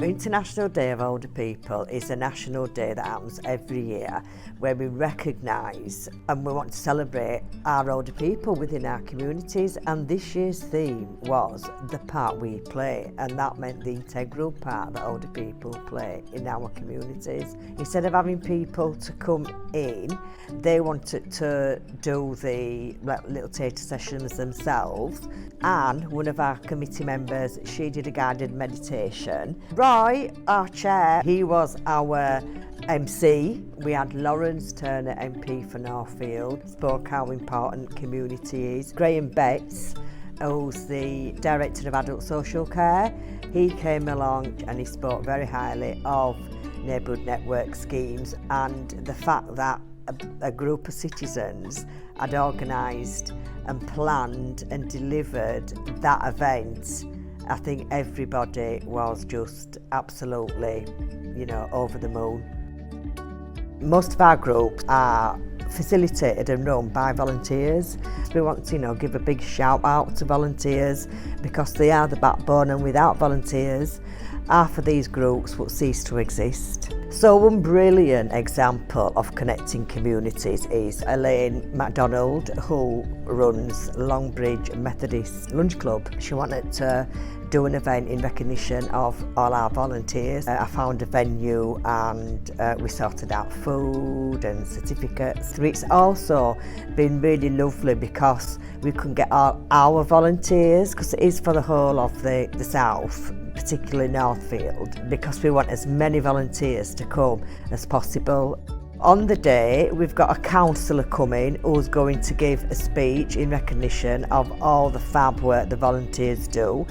International Day of Older People is a national day that happens every year where we recognise and we want to celebrate our older people within our communities, and this year's theme was the part we play, and that meant the integral part that older people play in our communities. Instead of having people to come in, they wanted to do the little theatre sessions themselves, and one of our committee members, she did a guided meditation. Roy, our chair, he was our MC. We had Lawrence Turner MP for Northfield, spoke how important community is. Graham Betts, who's the Director of Adult Social Care, he came along and he spoke very highly of neighbourhood network schemes and the fact that a group of citizens had organised and planned and delivered that event. I think everybody was just absolutely, over the moon. Most of our groups are facilitated and run by volunteers. We want to, give a big shout out to volunteers because they are the backbone, and without volunteers, half of these groups would cease to exist. So one brilliant example of connecting communities is Elaine MacDonald, who runs Longbridge Methodist Lunch Club. She wanted to do an event in recognition of all our volunteers. I found a venue and we sorted out food and certificates. It's also been really lovely because we can get all our volunteers, because it is for the whole of the south, particularly Northfield, because we want as many volunteers to come as possible. On the day, we've got a counsellor coming who's going to give a speech in recognition of all the fab work the volunteers do.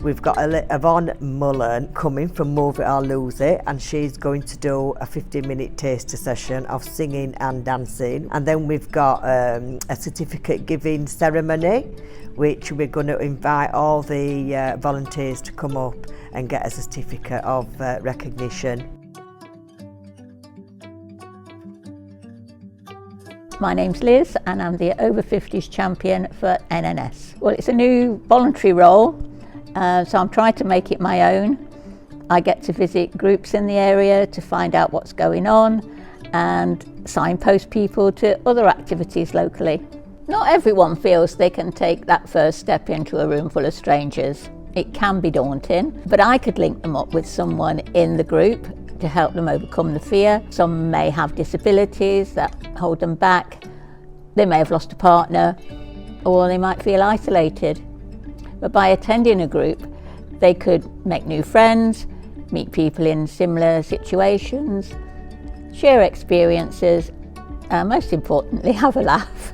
We've got Yvonne Mullen coming from Move It or Lose It, and she's going to do a 15-minute taster session of singing and dancing. And then we've got a certificate giving ceremony, which we're going to invite all the volunteers to come up and get a certificate of recognition. My name's Liz and I'm the over 50s champion for NNS. Well, it's a new voluntary role. So I'm trying to make it my own. I get to visit groups in the area to find out what's going on and signpost people to other activities locally. Not everyone feels they can take that first step into a room full of strangers. It can be daunting, but I could link them up with someone in the group to help them overcome the fear. Some may have disabilities that hold them back. They may have lost a partner, or they might feel isolated. But by attending a group, they could make new friends, meet people in similar situations, share experiences, and most importantly, have a laugh.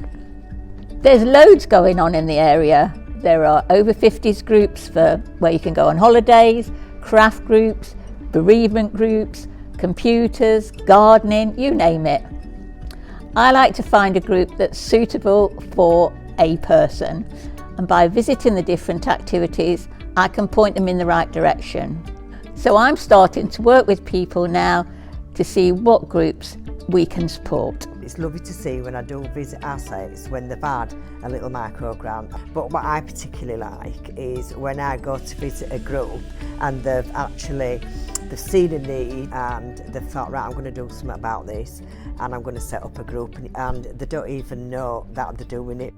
There's loads going on in the area. There are over 50s groups for where you can go on holidays, craft groups, bereavement groups, computers, gardening, you name it. I like to find a group that's suitable for a person. And by visiting the different activities, I can point them in the right direction. So I'm starting to work with people now to see what groups we can support. It's lovely to see when I do visit our sites when they've had a little micro grant. But what I particularly like is when I go to visit a group and they've seen a need and they've thought, right, I'm going to do something about this and I'm going to set up a group, and they don't even know that they're doing it.